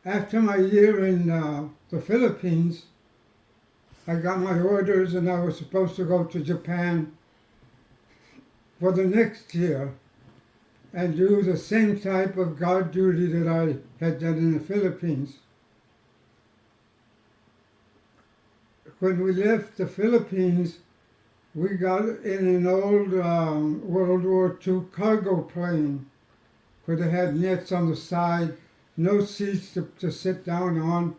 After my year in the Philippines, I got my orders and I was supposed to go to Japan for the next year and do the same type of guard duty that I had done in the Philippines. When we left the Philippines, we got in an old World War II cargo plane where they had nets on the side, no seats to sit down on.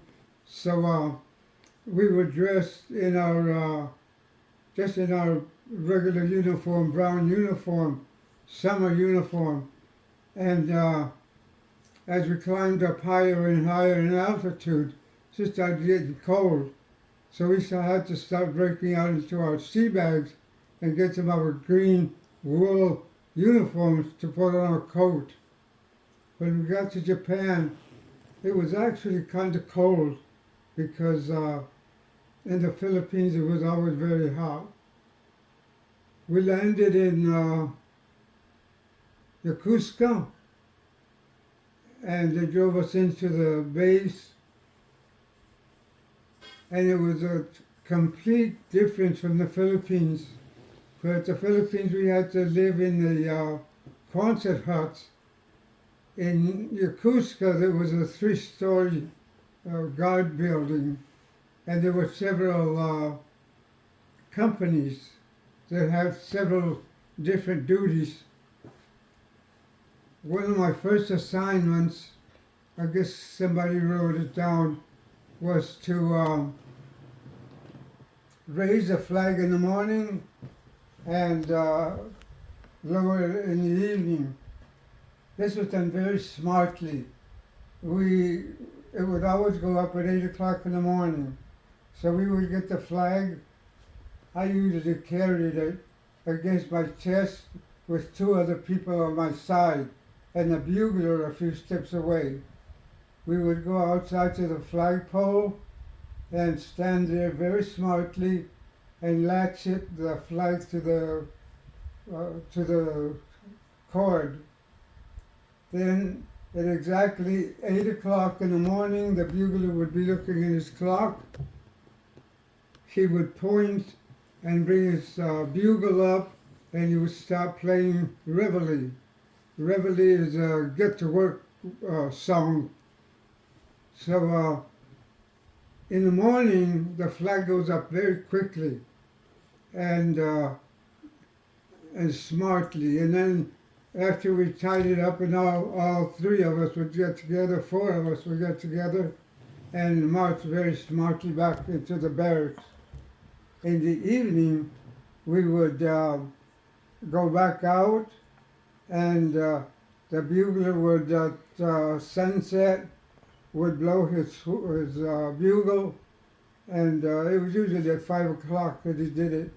So we were dressed in our just in our regular uniform, brown uniform, summer uniform, and as we climbed up higher and higher in altitude, it just started getting cold. So we had to start breaking out into our sea bags and get some of our green wool uniforms to put on our coat. When we got to Japan, it was actually kind of cold because in the Philippines it was always very hot. We landed in Yokosuka and they drove us into the base, and it was a complete difference from the Philippines. For at the Philippines we had to live in the Quonset huts. In Yokosuka there was a three-story guard building, and there were several companies that had several different duties. One of my first assignments, I guess somebody wrote it down, was to raise a flag in the morning and lower it in the evening. This was done very smartly. It would always go up at 8 o'clock in the morning. So we would get the flag. I usually carried it against my chest with two other people on my side and a bugler a few steps away. We would go outside to the flagpole and stand there very smartly and latch the flag to the cord. Then at exactly 8 o'clock in the morning, the bugler would be looking at his clock. He would point and bring his bugle up, and he would start playing Reveille. Reveille is a get-to-work song. So in the morning, the flag goes up very quickly and smartly. And then after we tied it up, and all three of us would get together, four of us would get together and march very smartly back into the barracks. In the evening, we would go back out, and the bugler would, at sunset, would blow his bugle, and it was usually at 5 o'clock that he did it.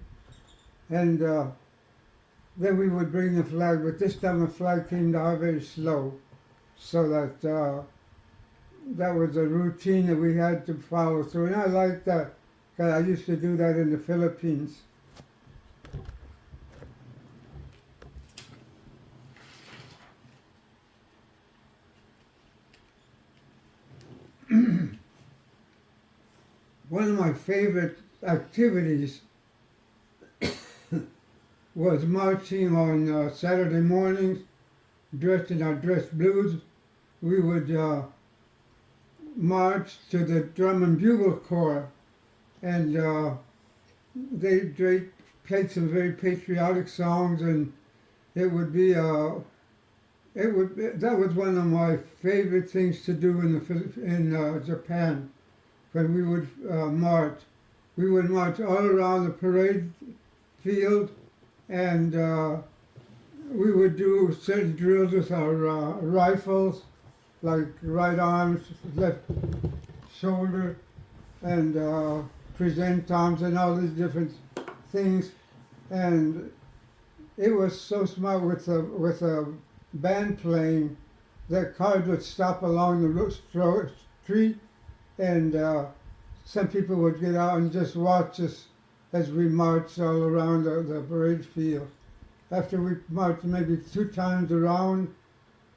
And then we would bring the flag, but this time the flag came down very slow, so that that was a routine that we had to follow through. And I liked that, because I used to do that in the Philippines. One of my favorite activities was marching on Saturday mornings, dressed in our dress blues. We would march to the drum and bugle corps, and they played some very patriotic songs, and it would be that was one of my favorite things to do in Japan. When we would march, we would march all around the parade field, and we would do certain drills with our rifles, like right arm, left shoulder, and present arms, and all these different things. And it was so smart with a band playing that cars would stop along the street, and some people would get out and just watch us as we marched all around the parade field. After we marched maybe 2 times around,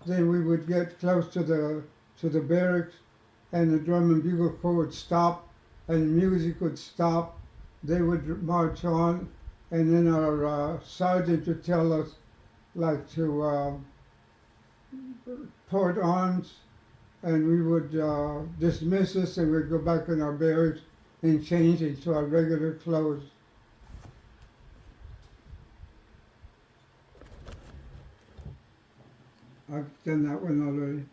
then we would get close to the barracks, and the drum and bugle corps would stop, and the music would stop. They would march on, and then our sergeant would tell us, like, to port arms, and we would dismiss us, and we'd go back in our barracks and change into our regular clothes. I've done that one already.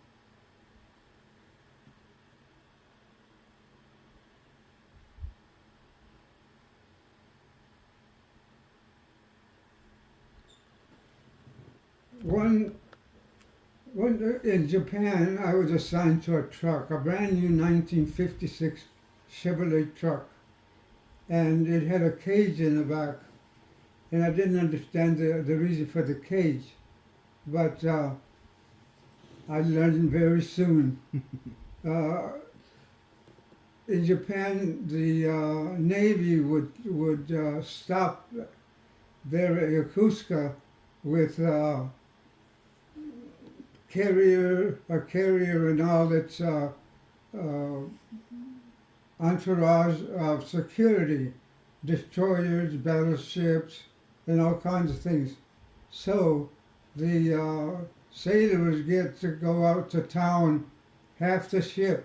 One in Japan, I was assigned to a truck, a brand new 1956 Chevrolet truck, and it had a cage in the back, and I didn't understand the reason for the cage, but I learned very soon. In Japan, the Navy would stop their Yokosuka with a carrier and all its entourage of security, destroyers, battleships, and all kinds of things. So the sailors get to go out to town. Half the ship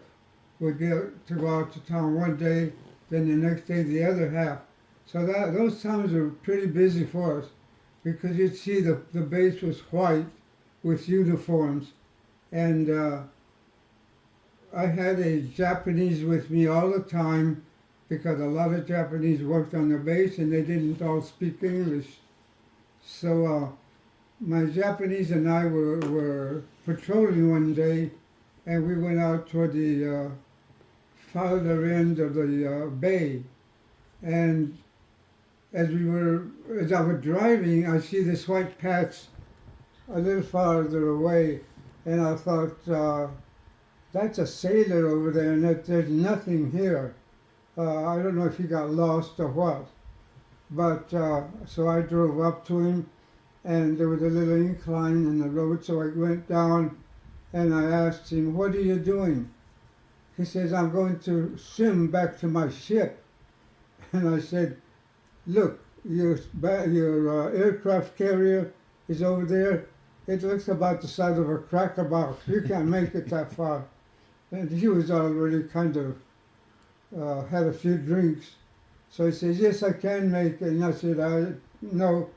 would get to go out to town one day, then the next day the other half. So those times were pretty busy for us, because you'd see the base was white with uniforms, and I had a Japanese with me all the time, because a lot of Japanese worked on the base and they didn't all speak English. So my Japanese and I were patrolling one day, and we went out toward the farther end of the bay, and as I was driving, I see this white patch a little farther away, and I thought, that's a sailor over there, and that there's nothing here. I don't know if he got lost or what, but so I drove up to him, and there was a little incline in the road, so I went down, and I asked him, "What are you doing?" He says, "I'm going to swim back to my ship." And I said, "Look, your aircraft carrier is over there. It looks about the size of a cracker box. You can't make it that far." And he was already kind of had a few drinks. So he says, "Yes, I can make it." And I said, "No,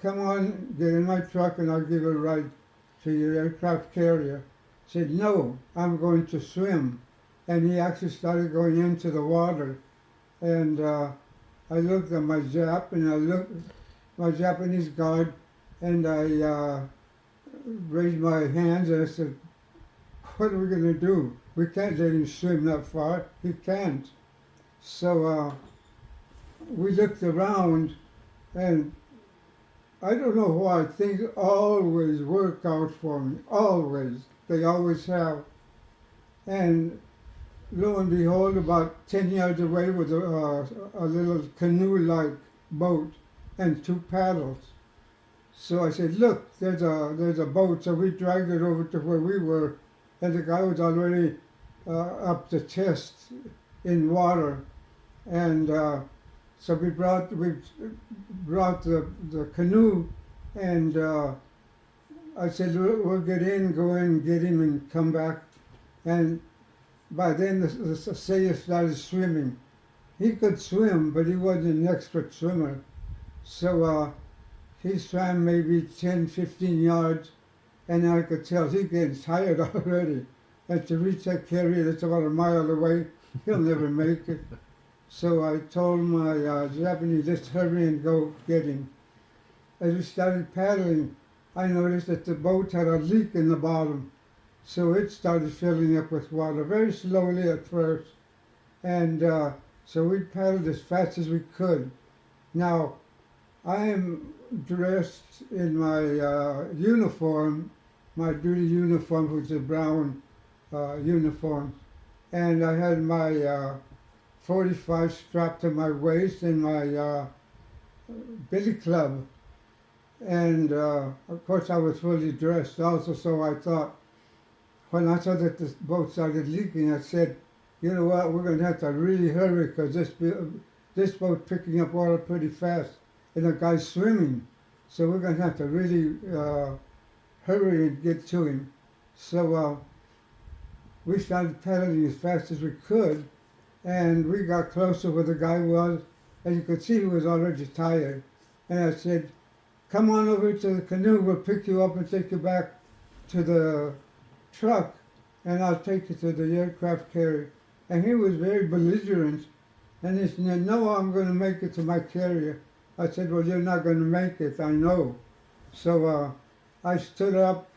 come on, get in my truck and I'll give you a ride to your aircraft carrier." He said, "No, I'm going to swim." And he actually started going into the water. And I looked at my Jap, and I looked at my Japanese guard, and I raised my hands and I said, "What are we going to do? We can't let him swim that far. He can't." So we looked around, and I don't know why, things always work out for me. Always. They always have. And lo and behold, about 10 yards away was a little canoe-like boat and two paddles. So I said, "Look, there's a boat." So we dragged it over to where we were, and the guy was already up to chest in water. And so we brought the canoe, and I said, "We'll get in, go in, get him, and come back." And by then the sailor started swimming. He could swim, but he wasn't an expert swimmer. So he swam maybe 10, 15 yards, and I could tell he's getting tired already. And to reach that carrier that's about a mile away, he'll never make it. So I told my Japanese, "Let's hurry and go get him." As we started paddling, I noticed that the boat had a leak in the bottom. So it started filling up with water, very slowly at first. And so we paddled as fast as we could. Now, I am dressed in my uniform, my duty uniform, which is a brown uniform. And I had my 45 strapped to my waist and my billy club. And of course I was fully dressed also, so I thought, when I saw that the boat started leaking, I said, you know what, we're going to have to really hurry because this boat's picking up water pretty fast, and the guy's swimming, so we're going to have to really hurry and get to him. So we started paddling as fast as we could, and we got closer where the guy was, and you could see he was already tired. And I said, come on over to the canoe, we'll pick you up and take you back to the truck, and I'll take you to the aircraft carrier. And he was very belligerent, and he said, no, I'm going to make it to my carrier. I said, well, you're not going to make it, I know. So I stood up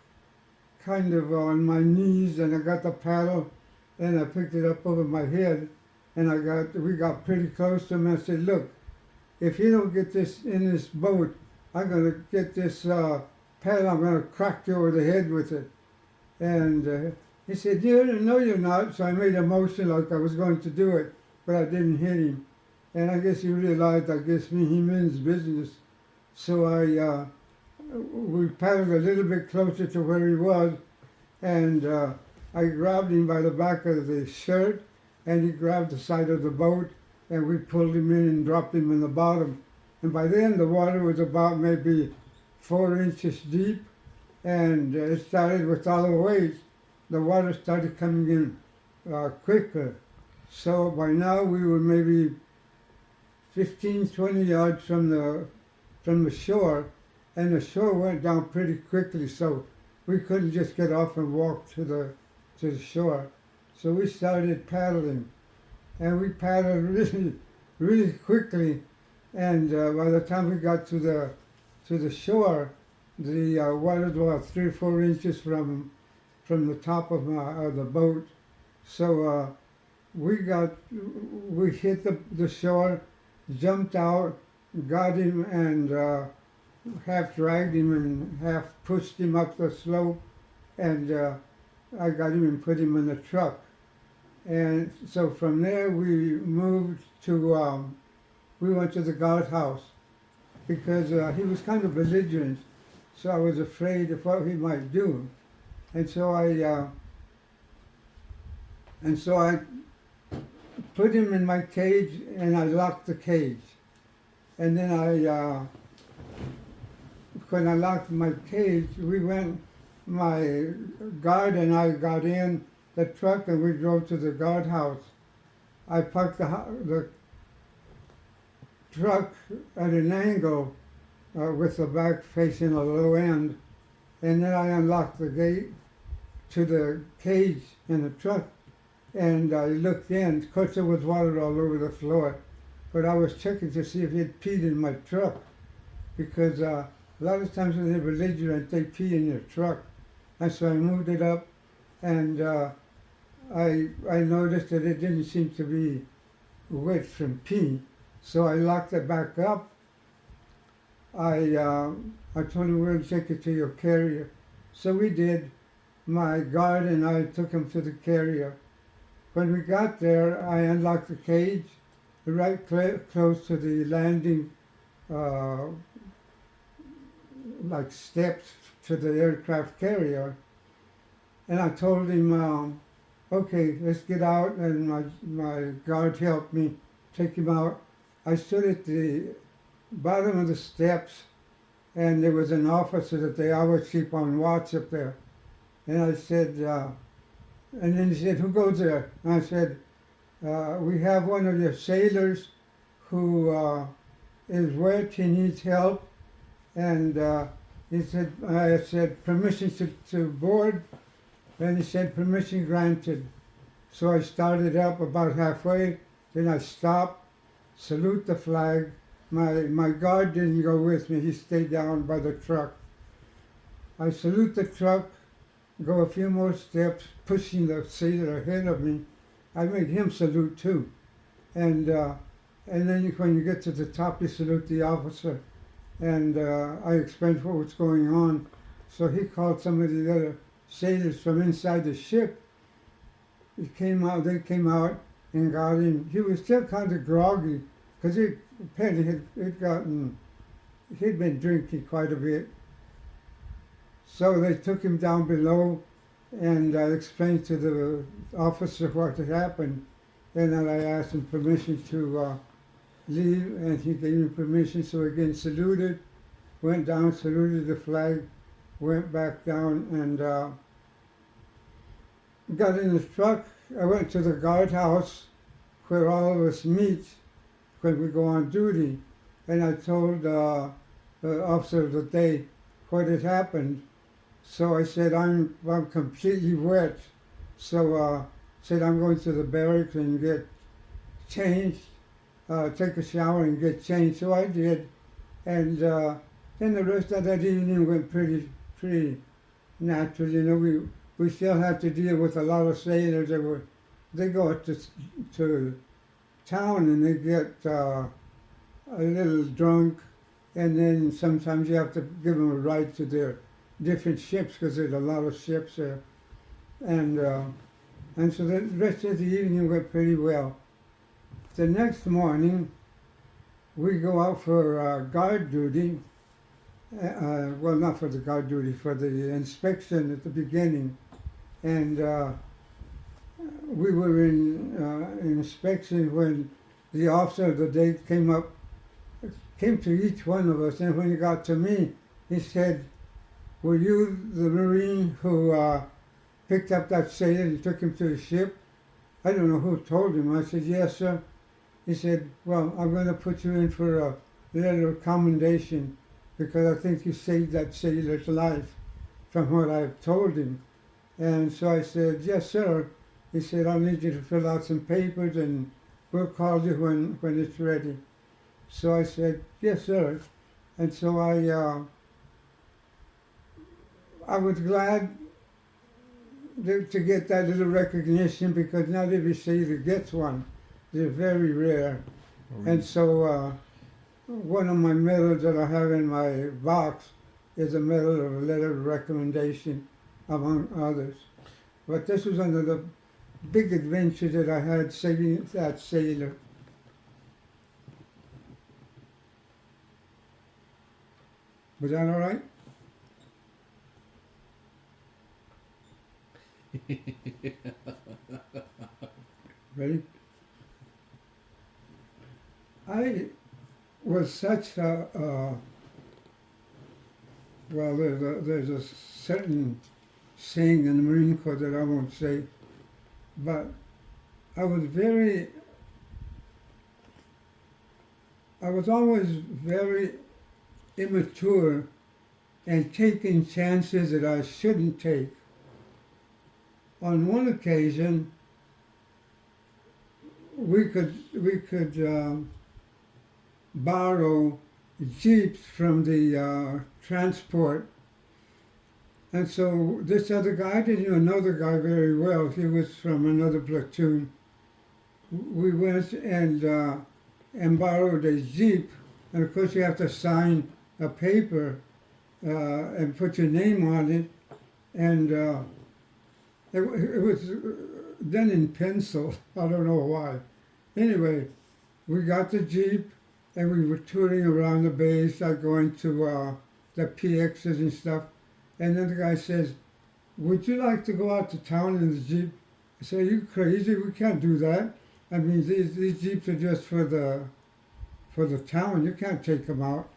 kind of on my knees, and I got the paddle, and I picked it up over my head, and we got pretty close to him. I said, look, if you don't get this in this boat, I'm going to get this paddle, I'm going to crack you over the head with it. And he said, no, you're not. So I made a motion like I was going to do it, but I didn't hit him. And I guess he realized, he means business. So we paddled a little bit closer to where he was, and I grabbed him by the back of the shirt, and he grabbed the side of the boat, and we pulled him in and dropped him in the bottom. And by then the water was about maybe 4 inches deep, and it started with all the waves. The water started coming in quicker. So by now we were maybe 15, 20 yards from the shore, and the shore went down pretty quickly, so we couldn't just get off and walk to the shore. So we started paddling, and we paddled really, really quickly. And by the time we got to the shore, the water was about 3 or 4 inches from the top of the boat. So we hit the shore, jumped out, got him, and half dragged him and half pushed him up the slope, and I got him and put him in the truck. And so from there we moved to, we went to the guardhouse because he was kind of belligerent, so I was afraid of what he might do. And so I put him in my cage, and I locked the cage. And then when I locked my cage, my guard and I got in the truck, and we drove to the guardhouse. I parked the truck at an angle with the back facing a low end, and then I unlocked the gate to the cage in the truck, and I looked in. Of course, there was water all over the floor, but I was checking to see if he had peed in my truck, because a lot of times when they're belligerent, they pee in your truck. And so I moved it up, and I noticed that it didn't seem to be wet from pee, so I locked it back up. I told him, we're going to take it to your carrier. So we did. My guard and I took him to the carrier. When we got there, I unlocked the cage right close to the landing, like steps to the aircraft carrier. And I told him, okay, let's get out, and my guard helped me take him out. I stood at the bottom of the steps, and there was an officer that they always keep on watch up there. And I said, and then he said, who goes there? And I said, we have one of your sailors who is wet, he needs help. And he said, I said, permission to board? And he said, permission granted. So I started up about halfway, then I stopped, salute the flag. My guard didn't go with me, he stayed down by the truck. I salute the truck, go a few more steps, pushing the sailor ahead of me. I made him salute too. And then when you get to the top, you salute the officer. And I explained what was going on. So he called some of the other sailors from inside the ship. They came out and got him. He was still kind of groggy, because apparently he'd been drinking quite a bit. So they took him down below, and I explained to the officer what had happened. and then I asked him permission to leave, and he gave me permission. So again, saluted, went down, saluted the flag, went back down, and got in the truck. I went to the guardhouse where all of us meet when we go on duty, and I told the officer of the day what had happened. So I said, I'm completely wet. So said, I'm going to the barracks and get changed, take a shower and get changed. So I did. And then the rest of that evening went pretty natural. You know, we still had to deal with a lot of sailors that they go to town and they get a little drunk, and then sometimes you have to give them a ride to their different ships because there's a lot of ships there. And so the rest of the evening went pretty well. The next morning, we go out for guard duty. Well, not for the guard duty, for the inspection at the beginning. And we were in inspection when the officer of the day came to each one of us, and when he got to me, he said, were you the Marine who picked up that sailor and took him to the ship? I don't know who told him. I said, yes, sir. He said, well, I'm going to put you in for a letter of commendation because I think you saved that sailor's life from what I've told him. And so I said, yes, sir. He said, I'll need you to fill out some papers and we'll call you when it's ready. So I said, yes, sir. And so I was glad to get that little recognition because not every sailor gets one. They're very rare. And so one of my medals that I have in my box is a medal of a letter of recommendation, among others. But this was under the big adventure that I had saving that sailor. Was that all right? Ready? I was such a, well, there's a certain saying in the Marine Corps that I won't say, but I was always very immature and taking chances that I shouldn't take. On one occasion, we could borrow jeeps from the transport, and so this other guy, I didn't know the guy very well. He was from another platoon. We went and borrowed a jeep, and of course you have to sign a paper and put your name on it, and it was done in pencil. I don't know why. Anyway, we got the jeep and we were touring around the base, like going to the PXs and stuff. And then the guy says, would you like to go out to town in the jeep? I said, are you crazy? We can't do that. I mean, these jeeps are just for the town. You can't take them out.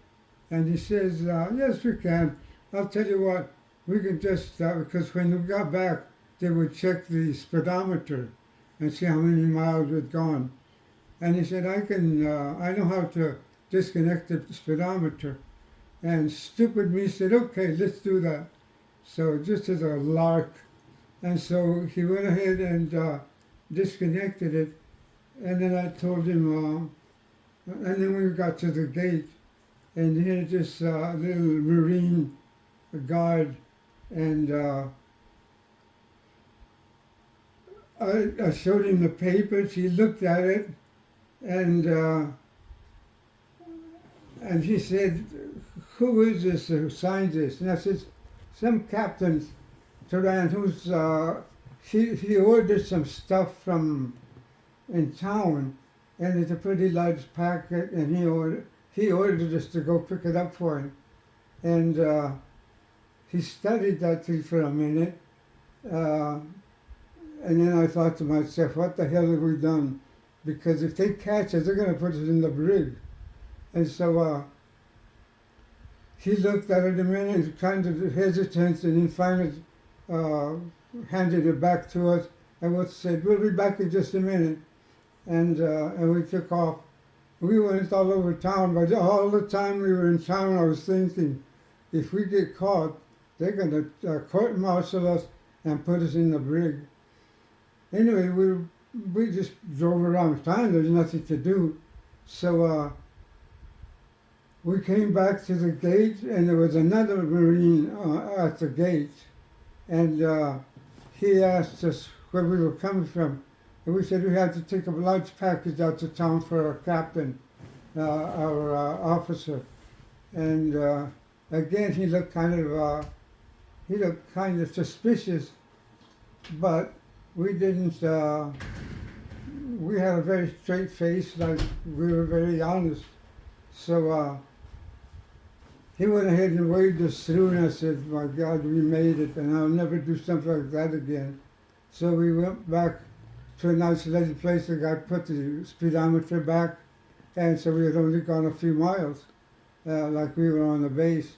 And he says, yes, we can. I'll tell you what, we can just, because when we got back, they would check the speedometer and see how many miles we'd gone. And he said, I know how to disconnect the speedometer. And stupid me said, okay, let's do that. So just as a lark. And so he went ahead and disconnected it. And then I told him, and then we got to the gate, and he had this little Marine guard, and I showed him the papers. He looked at it, and he said, who is this who signed this? And I said, some Captain Teran, who's, he ordered some stuff from in town, and it's a pretty large packet, and he ordered us to go pick it up for him. And he studied that thing for a minute, and then I thought to myself, what the hell have we done? because if they catch us, they're going to put us in the brig. And so he looked at it a minute, kind of hesitant, and then finally handed it back to us, and we said, "We'll be back in just a minute." And we took off. We went all over town, but all the time we were in town, I was thinking, if we get caught, they're going to court-martial us and put us in the brig. Anyway, we just drove around town. There's nothing to do. So we came back to the gate, and there was another Marine at the gate. And he asked us where we were coming from. And we said we had to take a large package out to town for our captain, our officer. And again, he looked kind of suspicious, but we didn't. We had a very straight face, like we were very honest. So he went ahead and waved us through, and I said, "My God, we made it, and I'll never do something like that again." So we went back to an isolated place. The guy put the speedometer back, and so we had only gone a few miles, like we were on the base,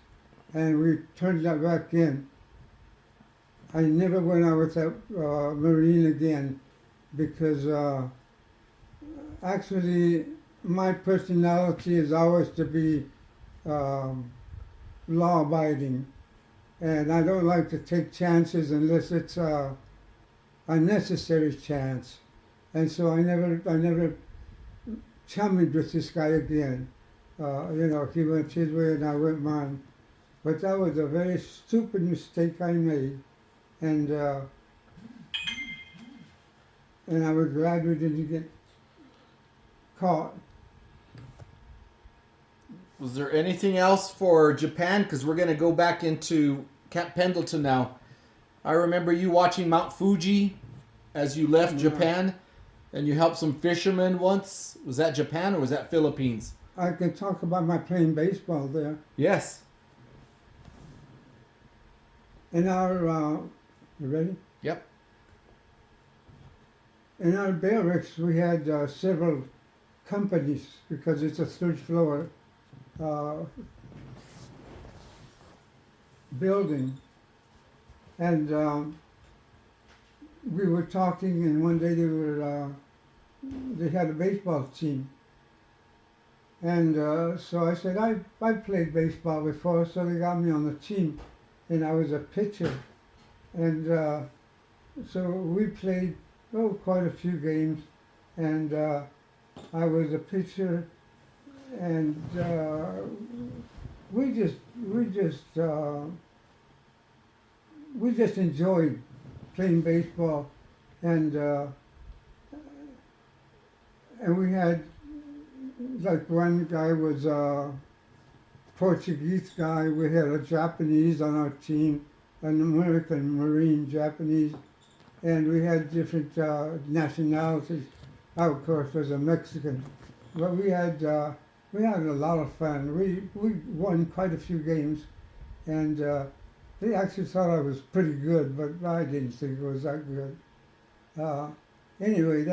and we turned that back in. I never went out with that Marine again, because actually my personality is always to be law-abiding, and I don't like to take chances unless it's a necessary chance. And so I never chummied with this guy again. He went his way and I went mine. But that was a very stupid mistake I made, and I was glad we didn't get caught. Was there anything else for Japan? Because we're going to go back into Camp Pendleton now. I remember you watching Mount Fuji as you left Japan, and you helped some fishermen once. Was that Japan or was that Philippines? I can talk about my playing baseball there. Yes. In our, you ready? Yep. In our barracks, we had several companies, because it's a third floor building. And we were talking, and one day they had a baseball team. And so I said, I played baseball before, so they got me on the team, and I was a pitcher. And so we played quite a few games, and I was a pitcher, and we just enjoyed playing baseball, and we had, like, one guy was a Portuguese guy, we had a Japanese on our team, an American Marine, Japanese, and we had different nationalities. I, of course, was a Mexican, but we had a lot of fun. We won quite a few games, and they actually thought I was pretty good, but I didn't think it was that good. Anyway,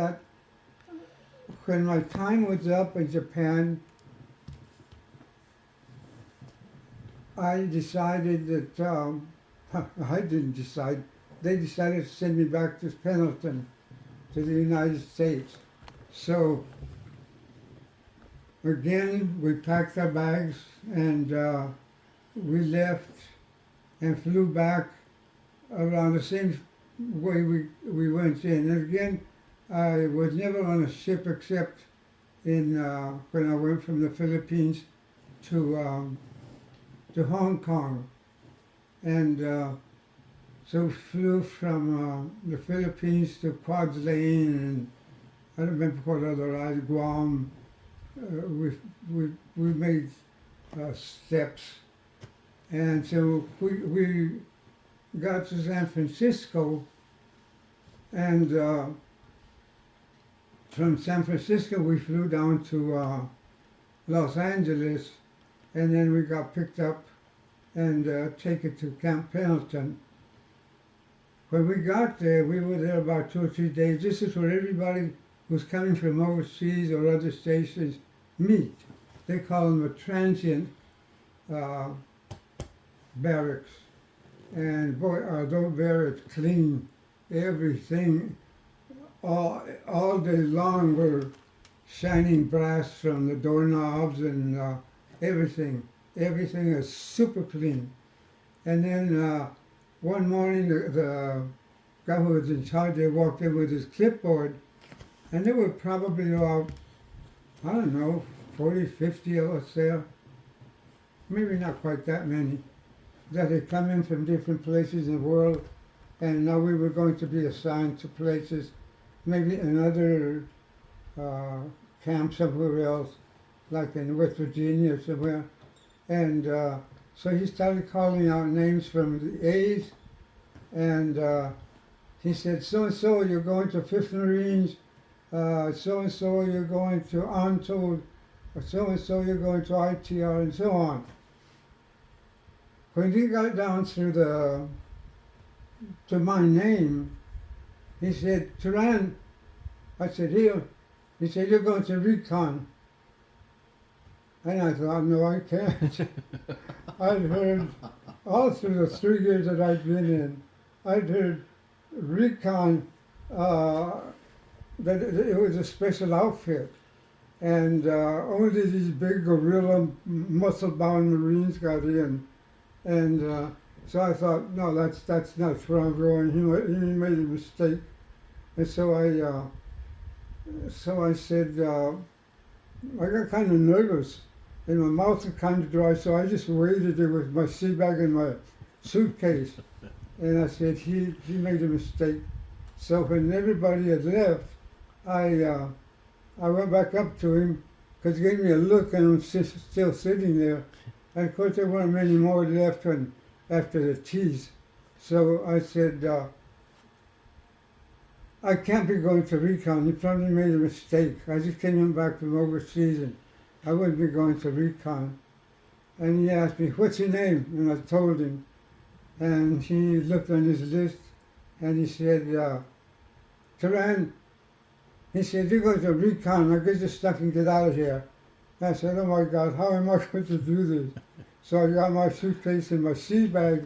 when my time was up in Japan, I decided that, I didn't decide, they decided to send me back to Pendleton, to the United States. So, again, we packed our bags, and we left and flew back around the same way we went in. And again, I was never on a ship except when I went from the Philippines to Hong Kong. And so flew from the Philippines to Quads Lane, and I don't remember what other island, Guam. We made steps. And so we got to San Francisco, and from San Francisco we flew down to Los Angeles, and then we got picked up and taken to Camp Pendleton. When we got there, we were there about 2 or 3 days. This is where everybody who's coming from overseas or other stations meet. They call them a transient uh, barracks. And boy, are those barracks clean. Everything, all day long, were shining brass from the doorknobs and everything. Everything is super clean. And then one morning, the guy who was in charge, they walked in with his clipboard, and there were probably about, I don't know, 40, 50 of us there. Maybe not quite that many, that had come in from different places in the world, and now we were going to be assigned to places, maybe another camp somewhere else, like in West Virginia or somewhere. And so he started calling out names from the A's, and he said, so-and-so, you're going to 5th Marines, so-and-so, you're going to Untold, or so-and-so, you're going to ITR, and so on. When he got down to my name, he said, Teran. I said, here. He said, you're going to recon. And I thought, no, I can't. I'd heard, all through the 3 years that I'd been in, I'd heard recon, that it was a special outfit. And only these big gorilla, muscle-bound Marines got in. And so I thought, no, that's not where I'm going. He made a mistake. And so I said, I got kind of nervous, and my mouth was kind of dry, so I just waited there with my sea bag in my suitcase. And I said, he made a mistake. So when everybody had left, I went back up to him, because he gave me a look, and I'm still sitting there. And of course, there weren't many more left after the tease. So I said, I can't be going to recon. You probably made a mistake. I just came back from overseas, and I wouldn't be going to recon. And he asked me, what's your name? And I told him. And he looked on his list, and he said, Teran. He said, you're going to recon. Now get your stuff and get out of here. I said, oh my God, how am I going to do this? So I got my suitcase and my sea bag,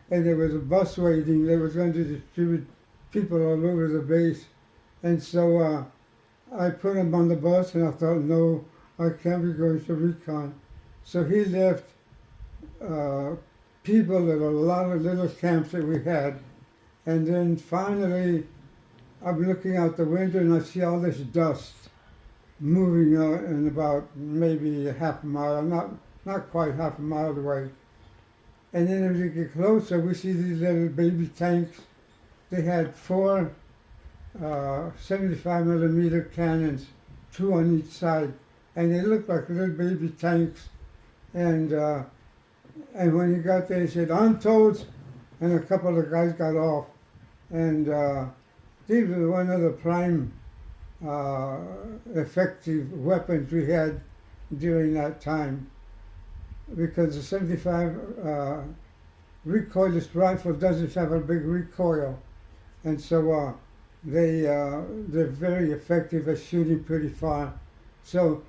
and there was a bus waiting. They were going to distribute people all over the base. And so I put him on the bus, and I thought, no, I can't be going to recon. So he left people at a lot of little camps that we had. And then finally, I'm looking out the window, and I see all this dust moving out in about maybe half a mile, not quite half a mile away. And then as we get closer, we see these little baby tanks. They had 4 75 millimeter cannons, 2 on each side, and they looked like little baby tanks. And when he got there, he said, "Untold," and a couple of guys got off. And these were one of the prime effective weapons we had during that time, because the 75 recoilless rifle doesn't have a big recoil, and so they're very effective at shooting pretty far. So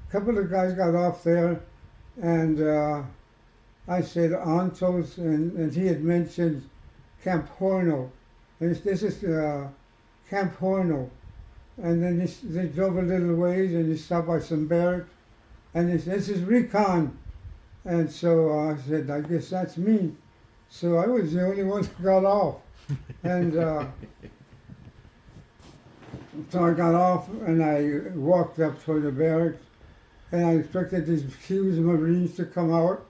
a couple of guys got off there, and I said Antos, and he had mentioned Camp Horno, and this is Camp Horno. And then they drove a little ways, and he stopped by some barracks, and he said, "This is recon." And so I said, "I guess that's me." So I was the only one that got off. And so I got off, and I walked up toward the barracks, and I expected these huge Marines to come out.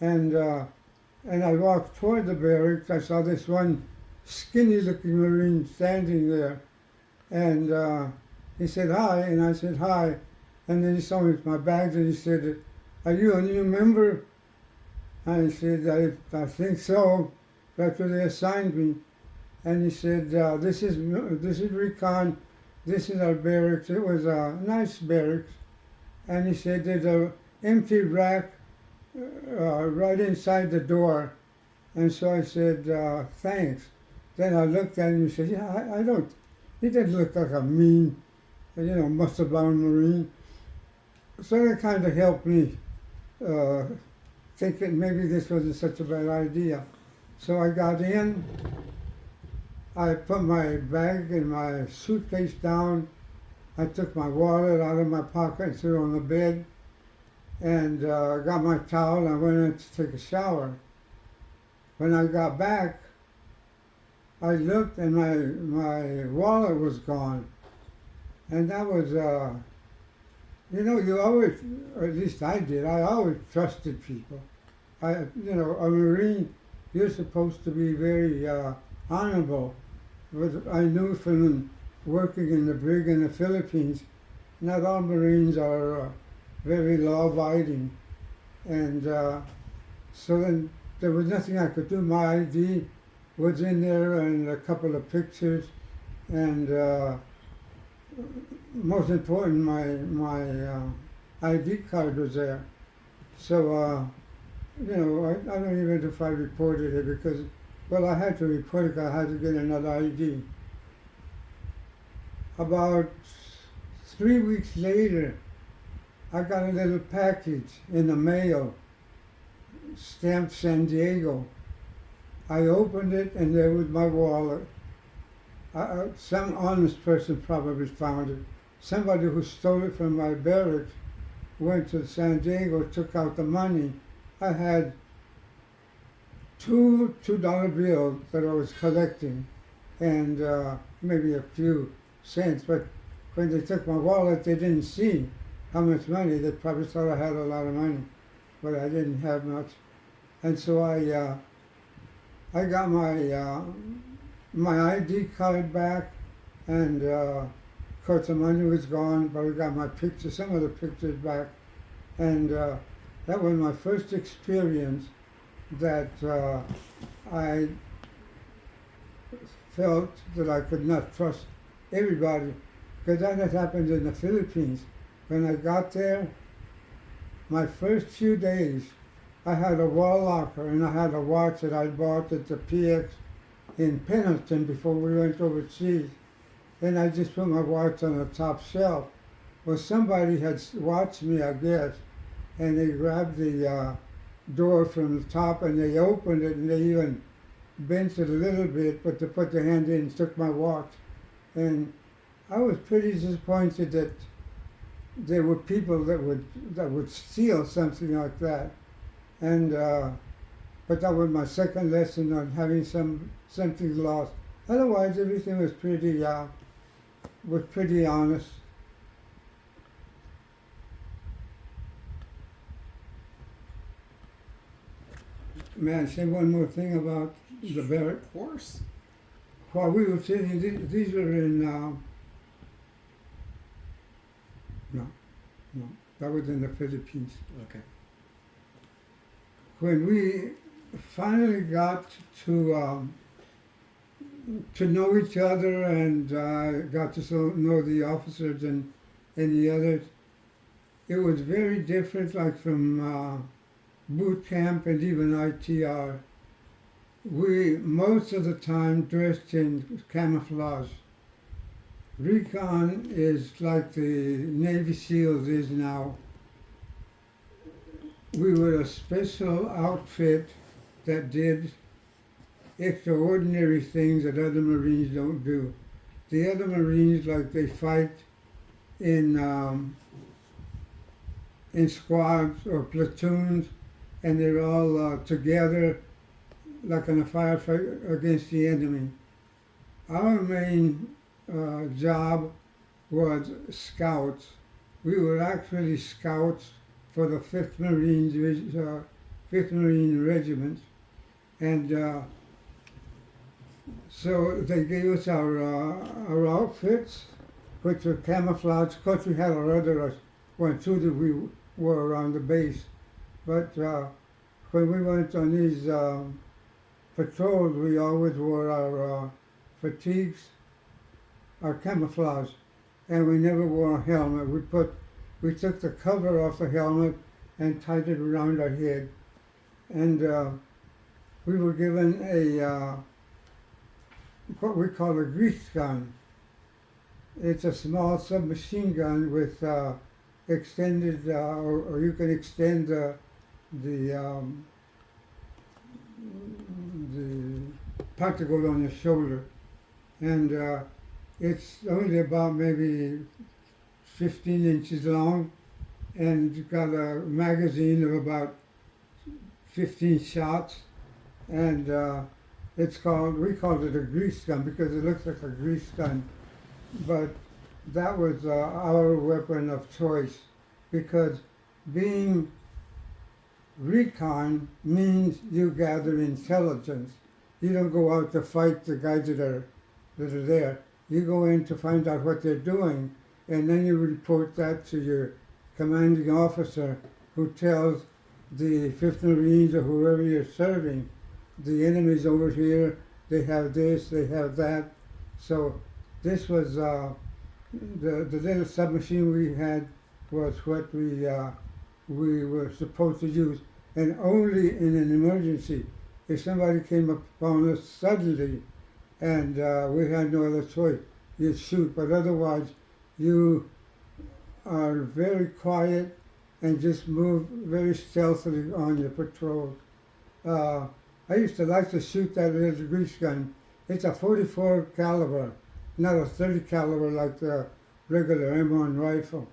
And I walked toward the barracks. I saw this one skinny-looking Marine standing there. And he said, "Hi," and I said, "Hi." And then he saw me with my bags, and he said, "Are you a new member?" And I said, I think so. That's where they assigned me. And he said, this is recon. This is our barracks." It was a nice barracks. And he said, "There's an empty rack right inside the door." And so I said, "Thanks." Then I looked at him and said, "Yeah, I don't." He didn't look like a mean muscle bound Marine. So that kind of helped me uh, think that maybe this wasn't such a bad idea. So I got in, I put my bag and my suitcase down, I took my wallet out of my pocket and threw it on the bed, and got my towel and I went in to take a shower. When I got back, I looked and my wallet was gone. And that was, you always, or at least I did, I always trusted people. A Marine, you're supposed to be very honorable. But I knew from working in the brig in the Philippines, not all Marines are very law-abiding. And so then there was nothing I could do. My ID was in there and a couple of pictures, and most important, my ID card was there. So, I don't even know if I reported it because, well, I had to report it because I had to get another ID. About 3 weeks later, I got a little package in the mail, stamped San Diego. I opened it and there was my wallet. Some honest person probably found it. Somebody who stole it from my barracks went to San Diego, took out the money. I had two $2 bills that I was collecting and maybe a few cents, but when they took my wallet, they didn't see how much money. They probably thought I had a lot of money, but I didn't have much. And so I got my ID card back, and of course the money was gone, but I got my pictures, some of the pictures back, and that was my first experience that I felt that I could not trust everybody, because that had happened in the Philippines. When I got there, my first few days, I had a wall locker and I had a watch that I bought at the PX in Pendleton before we went overseas. Then I just put my watch on the top shelf. Well, somebody had watched me, I guess, and they grabbed the door from the top and they opened it and they even bent it a little bit, but they put their hand in and took my watch. And I was pretty disappointed that there were people that would steal something like that. And but that was my second lesson on having something lost. Otherwise, everything was pretty honest. May I say one more thing about the barrack? Of course. While we were sitting, these were in, no, that was in the Philippines. Okay. When we finally got to know each other and got to know the officers and the others, it was very different, like from boot camp and even ITR. We, most of the time, dressed in camouflage. Recon is like the Navy SEALs is now. We were a special outfit that did extraordinary things that other Marines don't do. The other Marines, like, they fight in squads or platoons, and they're all together, like in a firefight against the enemy. Our main job was scouts. We were actually scouts for the 5th Marine Regiment, and so they gave us our outfits, which were camouflage. Of course, we had our other one too that we wore around the base, but when we went on these patrols, we always wore our fatigues, our camouflage, and we never wore a helmet. We took the cover off the helmet and tied it around our head, and we were given a what we call a grease gun, It's a small submachine gun with extended, or you can extend the the part to go on your shoulder, and it's only about maybe 15 inches long, and it's got a magazine of about 15 shots, and we called it a grease gun because it looks like a grease gun, but that was our weapon of choice, because being recon means you gather intelligence. You don't go out to fight the guys that are there. You go in to find out what they're doing, and then you report that to your commanding officer, who tells the 5th Marines or whoever you're serving, the enemy's over here, they have this, they have that. So this was the little submachine we had was what we were supposed to use, and only in an emergency. If somebody came upon us suddenly and we had no other choice, you'd shoot, but otherwise you are very quiet and just move very stealthily on your patrol. I used to like to shoot that little grease gun. It's a 44 caliber, not a 30 caliber like the regular M1 rifle.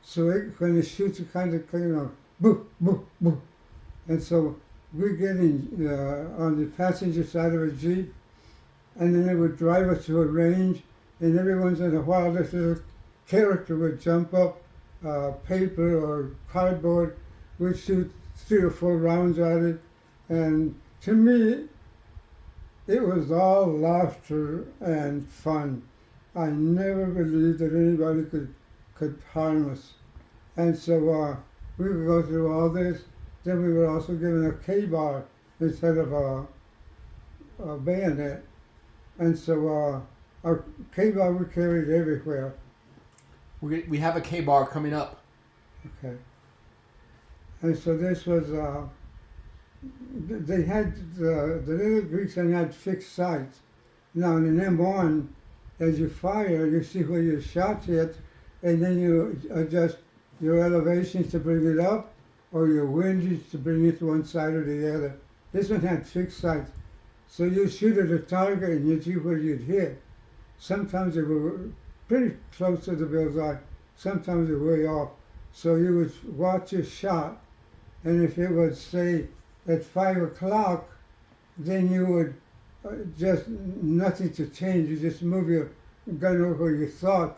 So when it shoots, it kind of, boo, boo, boo. And so we get in on the passenger side of a Jeep, and then it would drive us to a range, and every once in a while this little character would jump up, paper or cardboard. We'd shoot 3 or 4 rounds at it, and to me, it was all laughter and fun. I never believed that anybody could harm us. And so we would go through all this. Then we were also given a K-bar instead of a bayonet. And so our K-bar we carried everywhere. We have a K-bar coming up. Okay. And so this was, they had, the little Greeks had fixed sights. Now in an M1, as you fire, you see where your shot hit, and then you adjust your elevations to bring it up, or your windage to bring it to one side or the other. This one had fixed sights. So you shoot at a target and you see where you'd hit. Sometimes they were pretty close to the bullseye, sometimes they were way off. So you would watch your shot, and if it was, say, at 5 o'clock, then you would just nothing to change. You just move your gun over where you thought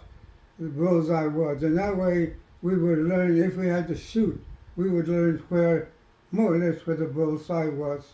the bullseye was. And that way we would learn, if we had to shoot, we would learn where, more or less, where the bullseye was.